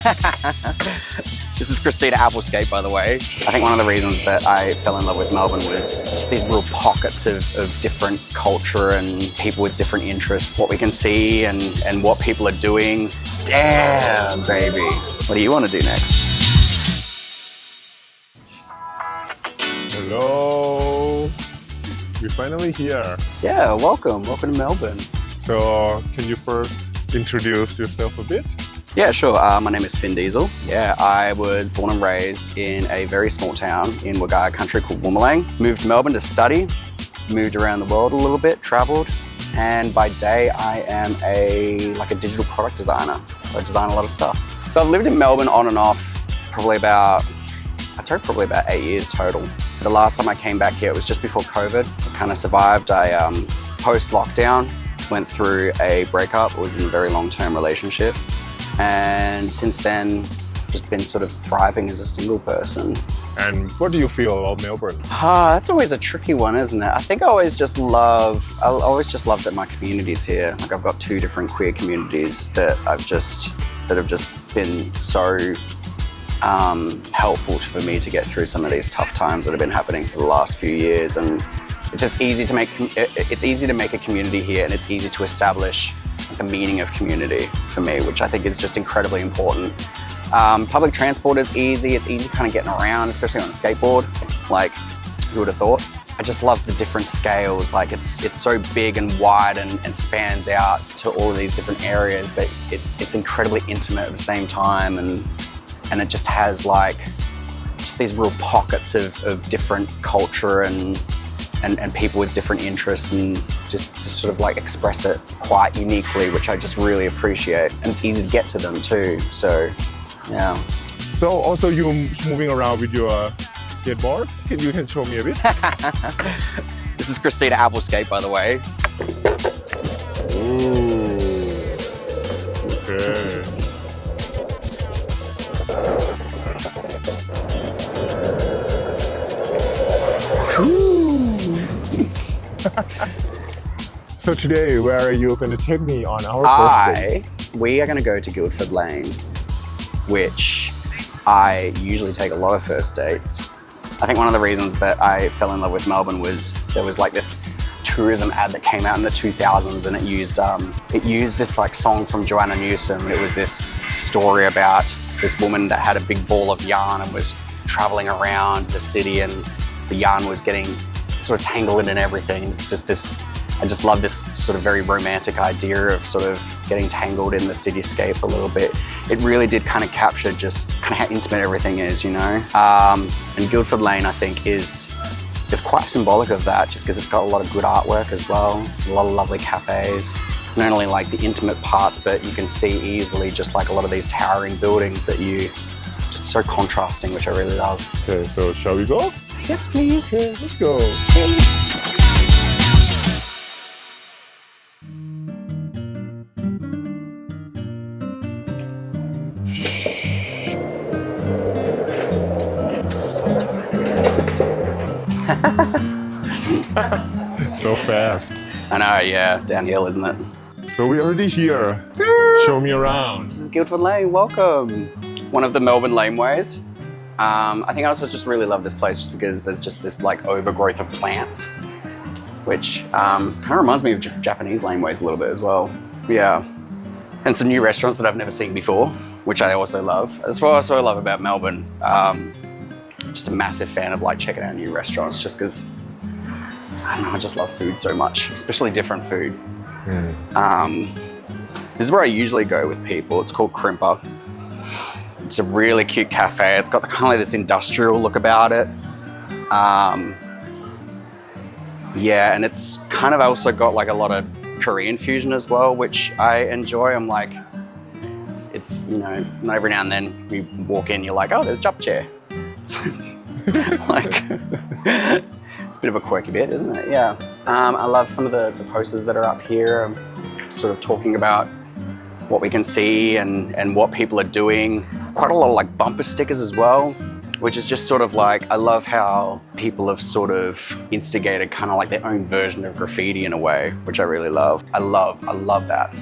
This is Christina Applegate, by the way. I think one of the reasons that I fell in love with Melbourne was just these real pockets of different culture and people with different interests, what we can see and what people are doing. Damn, baby. What do you want to do next? Hello. We're finally here. Yeah, welcome. Welcome to Melbourne. So, can you first introduce yourself a bit? Yeah, sure. My name is Finn Diesel. Yeah, I was born and raised in a very small town in Wagga country called Woomera. Moved to Melbourne to study, moved around the world a little bit, travelled, and by day I am a digital product designer. So I design a lot of stuff. So I've lived in Melbourne on and off probably about 8 years total. The last time I came back here, it was just before COVID. I kind of survived. I post-lockdown went through a breakup. It was in a very long-term relationship. And since then, just been sort of thriving as a single person. And what do you feel about Melbourne? That's always a tricky one, isn't it? I think I always just loved that my community's here. Like I've got 2 different queer communities that have just been so helpful for me to get through some of these tough times that have been happening for the last few years. And it's just easy to make a community here, and it's easy to establish the meaning of community for me, which I think is just incredibly important. Public transport is easy. It's easy kind of getting around, especially on a skateboard. Like, who would have thought? I just love the different scales. Like it's so big and wide and spans out to all of these different areas, but it's incredibly intimate at the same time, and it just has just these real pockets of different culture and people with different interests, and just to sort of express it quite uniquely, which I just really appreciate. And it's easy to get to them too, so yeah. So also you moving around with your skateboard? You can show me a bit? This is Christina Applegate, by the way. Ooh. Okay. So today, where are you going to take me on our first date? We are going to go to Guildford Lane, which I usually take a lot of first dates. I think one of the reasons that I fell in love with Melbourne was there was this tourism ad that came out in the 2000s, and it used this song from Joanna Newsom. It was this story about this woman that had a big ball of yarn and was traveling around the city, and the yarn was getting sort of tangled in everything. It's just I just love this sort of very romantic idea of sort of getting tangled in the cityscape a little bit. It really did kind of capture just kind of how intimate everything is, you know? And Guildford Lane, I think, is quite symbolic of that, just because it's got a lot of good artwork as well, a lot of lovely cafes. Not only the intimate parts, but you can see easily just a lot of these towering buildings that just so contrasting, which I really love. Okay, so shall we go? Yes, please. Okay, let's go. So fast. I know, yeah, downhill, isn't it? So we're already here. Show me around. This is Guildford Lane, welcome. One of the Melbourne laneways. I think I also just really love this place just because there's just this overgrowth of plants, which kind of reminds me of Japanese laneways a little bit as well. Yeah, and some new restaurants that I've never seen before, which I also love. That's what I also love about Melbourne. Just a massive fan of checking out new restaurants, just because I don't know, I just love food so much, especially different food. This is where I usually go with people. It's called Crimper. It's a really cute cafe. It's got kind of this industrial look about it. Yeah, and it's kind of also got a lot of Korean fusion as well, which I enjoy. I'm it's you know, every now and then we walk in, you're like, oh, there's japchae. It's it's a bit of a quirky bit, isn't it? Yeah. I love some of the posters that are up here, sort of talking about what we can see and what people are doing. Quite a lot of bumper stickers as well, which is just sort of I love how people have sort of instigated kind of their own version of graffiti in a way, which I really love. I love that.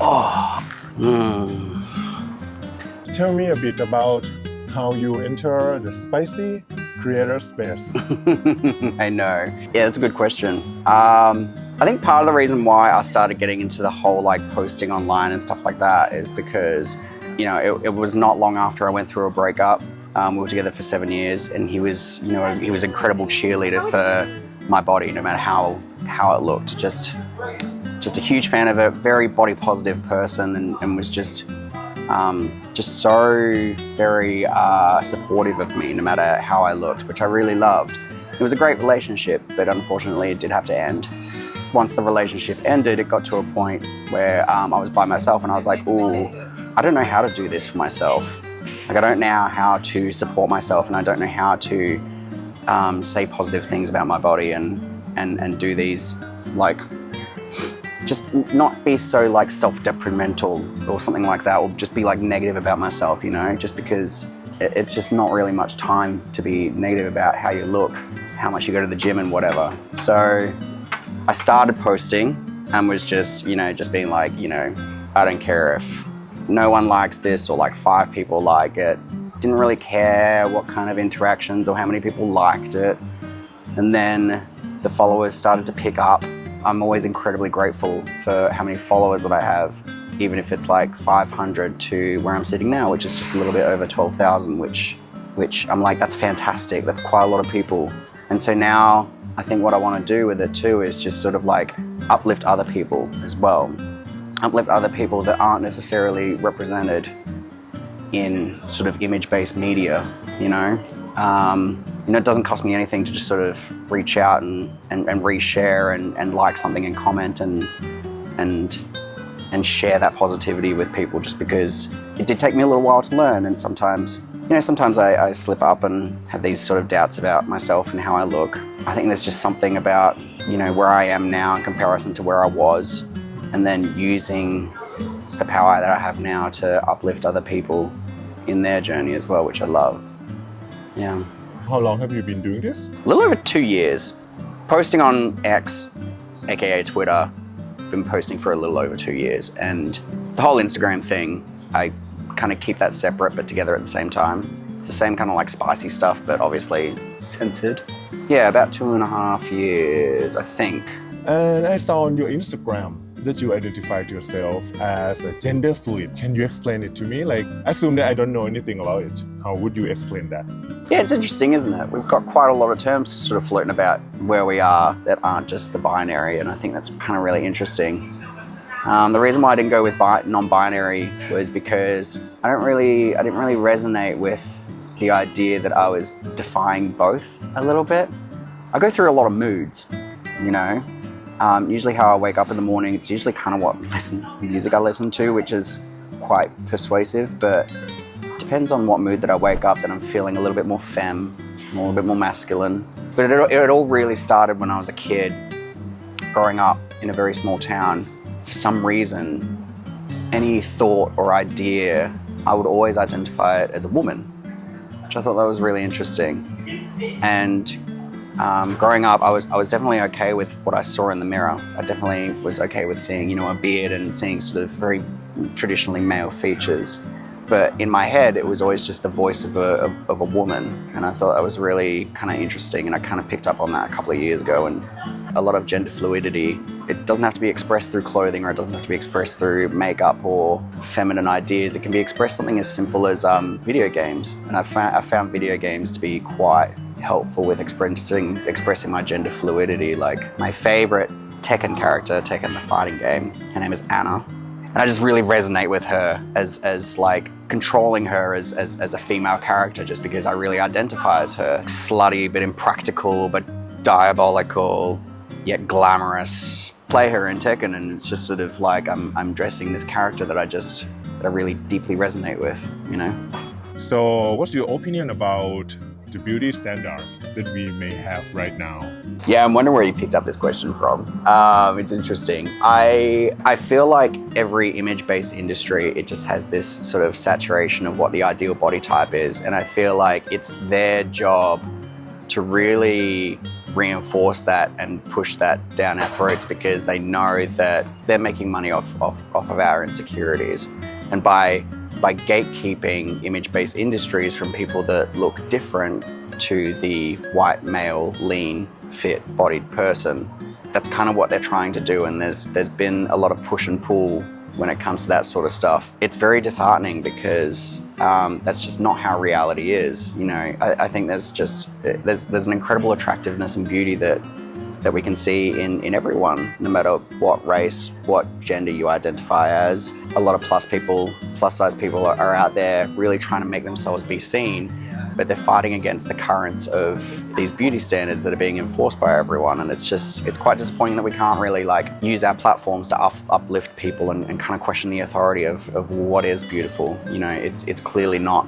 Oh, Tell me a bit about how you enter the spicy creator space. I know. Yeah, that's a good question. I think part of the reason why I started getting into the whole like posting online and stuff like that is because, you know, it was not long after I went through a breakup. We were together for 7 years, and he was, you know, he was an incredible cheerleader for my body, no matter how it looked. Just a huge fan of it, very body positive person, and was just so very supportive of me, no matter how I looked, which I really loved. It was a great relationship, but unfortunately it did have to end. Once the relationship ended, it got to a point where I was by myself, and I was like, ooh, I don't know how to do this for myself. Like, I don't know how to support myself, and I don't know how to say positive things about my body and do these, like, just not be so like self-detrimental or something like that, or just be like negative about myself, you know, just because it's just not really much time to be negative about how you look, how much you go to the gym and whatever. So I started posting and was just, you know, just being like, you know, I don't care if no one likes this or like 5 people like it. Didn't really care what kind of interactions or how many people liked it. And then the followers started to pick up. I'm always incredibly grateful for how many followers that I have, even if it's like 500 to where I'm sitting now, which is just a little bit over 12,000, which I'm like, that's fantastic. That's quite a lot of people. And so now I think what I want to do with it too is just sort of like uplift other people as well. Uplift other people that aren't necessarily represented in sort of image-based media, you know? You know, it doesn't cost me anything to just sort of reach out and reshare and like something and comment and share that positivity with people, just because it did take me a little while to learn. And sometimes, you know, sometimes I slip up and have these sort of doubts about myself and how I look. I think there's just something about, you know, where I am now in comparison to where I was, and then using the power that I have now to uplift other people in their journey as well, which I love. Yeah. How long have you been doing this? A little over 2 years. Posting on X, aka Twitter, been posting for a little over 2 years. And the whole Instagram thing, I kind of keep that separate but together at the same time. It's the same kind of like spicy stuff, but obviously censored. Yeah, about 2.5 years, I think. And I saw on your Instagram that you identified yourself as a gender fluid. Can you explain it to me? Like, assume that I don't know anything about it. How would you explain that? Yeah, it's interesting, isn't it? We've got quite a lot of terms sort of floating about where we are that aren't just the binary, and I think that's kind of really interesting. The reason why I didn't go with non-binary was because I didn't really resonate with the idea that I was defying both a little bit. I go through a lot of moods, you know. Usually how I wake up in the morning, it's usually kind of what music I listen to, which is quite persuasive, but it depends on what mood that I wake up, that I'm feeling a little bit more femme, a little bit more masculine. But it all really started when I was a kid, growing up in a very small town. For some reason, any thought or idea, I would always identify it as a woman, which I thought that was really interesting. And growing up, I was definitely okay with what I saw in the mirror. I definitely was okay with seeing, you know, a beard and seeing sort of very traditionally male features. But in my head, it was always just the voice of a woman. And I thought that was really kind of interesting. And I kind of picked up on that a couple of years ago. And a lot of gender fluidity, it doesn't have to be expressed through clothing, or it doesn't have to be expressed through makeup or feminine ideas. It can be expressed something as simple as video games. And I found video games to be quite helpful with expressing my gender fluidity. Like, my favorite Tekken character, Tekken the fighting game, her name is Anna. And I just really resonate with her as like controlling her as a female character, just because I really identify as her. Slutty, but impractical, but diabolical, yet glamorous. Play her in Tekken, and it's just sort of like I'm dressing this character that I really deeply resonate with, you know? So what's your opinion about the beauty standard that we may have right now? Yeah, I'm wondering where you picked up this question from. It's interesting. I feel like every image-based industry, it just has this sort of saturation of what the ideal body type is. And I feel like it's their job to really reinforce that and push that down our throats because they know that they're making money off of our insecurities. And by gatekeeping image-based industries from people that look different to the white male, lean, fit, bodied person, that's kind of what they're trying to do. And there's been a lot of push and pull when it comes to that sort of stuff. It's very disheartening because that's just not how reality is. You know, I think there's an incredible attractiveness and beauty that we can see in everyone, no matter what race, what gender you identify as. A lot of plus size people are out there really trying to make themselves be seen, but they're fighting against the currents of these beauty standards that are being enforced by everyone. And it's quite disappointing that we can't really use our platforms to uplift people and kind of question the authority of what is beautiful. You know, it's clearly not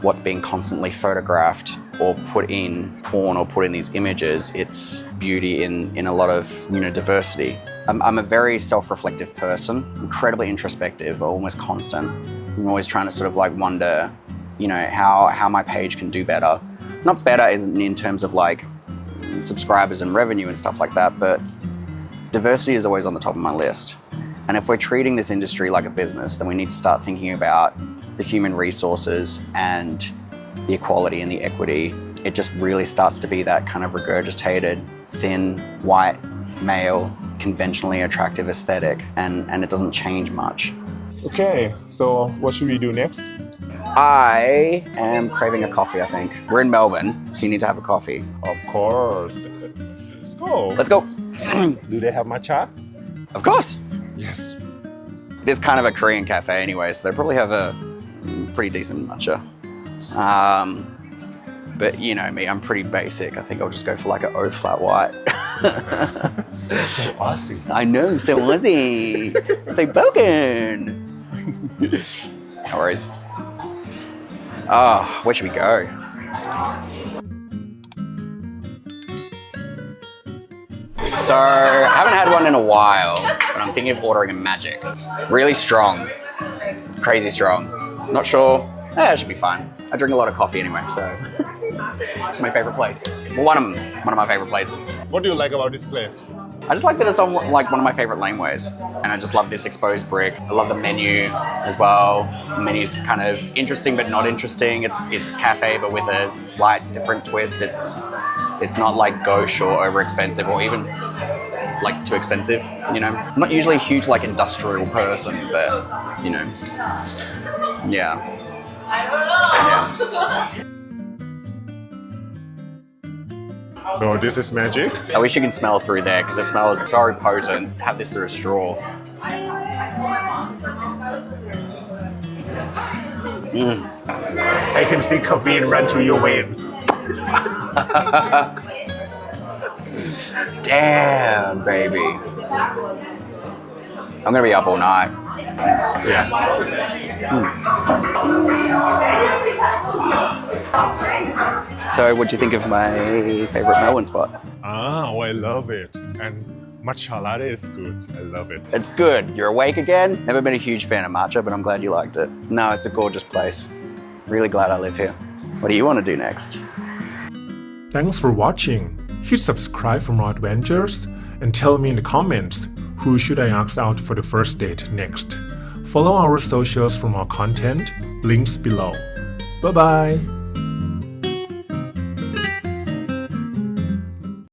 what's being constantly photographed or put in porn or put in these images. It's beauty in a lot of, you know, diversity. I'm a very self-reflective person, incredibly introspective, almost constant. I'm always trying to sort of wonder, you know, how my page can do better. Not better in terms of subscribers and revenue and stuff like that, but diversity is always on the top of my list. And if we're treating this industry like a business, then we need to start thinking about the human resources and the equality and the equity. It just really starts to be that kind of regurgitated, thin, white, male, conventionally attractive aesthetic, and it doesn't change much. Okay, so what should we do next? I am craving a coffee, I think. We're in Melbourne, so you need to have a coffee. Of course. Let's go. Let's go. Do they have matcha? Of course. Yes. It is kind of a Korean cafe anyway, so they probably have a pretty decent matcha. But you know me, I'm pretty basic. I think I'll just go for an O flat white. So Aussie. I know, so Aussie. So bogan. No worries. Oh, where should we go? So, I haven't had one in a while, but I'm thinking of ordering a Magic. Really strong. Crazy strong. Not sure. It should be fine. I drink a lot of coffee anyway, so it's my favorite place. Well, one of my favorite places. What do you like about this place? I just like that it's on one of my favorite laneways, and I just love this exposed brick. I love the menu as well. The menu's kind of interesting but not interesting. It's cafe but with a slight different twist. It's not gauche or over expensive or even too expensive. You know, I'm not usually a huge industrial person, but you know, yeah. So this is magic? I wish you can smell through there because it smells so potent. Have this through a straw. I can see caffeine run through your veins. Damn, baby. I'm gonna be up all night. Yeah. So, what do you think of my favorite Melbourne spot? Oh, I love it. And matcha latte is good. I love it. It's good. You're awake again? Never been a huge fan of matcha, but I'm glad you liked it. No, it's a gorgeous place. Really glad I live here. What do you want to do next? Thanks for watching. Hit subscribe for more adventures and tell me in the comments who should I ask out for the first date next. Follow our socials for more content, links below. Bye bye!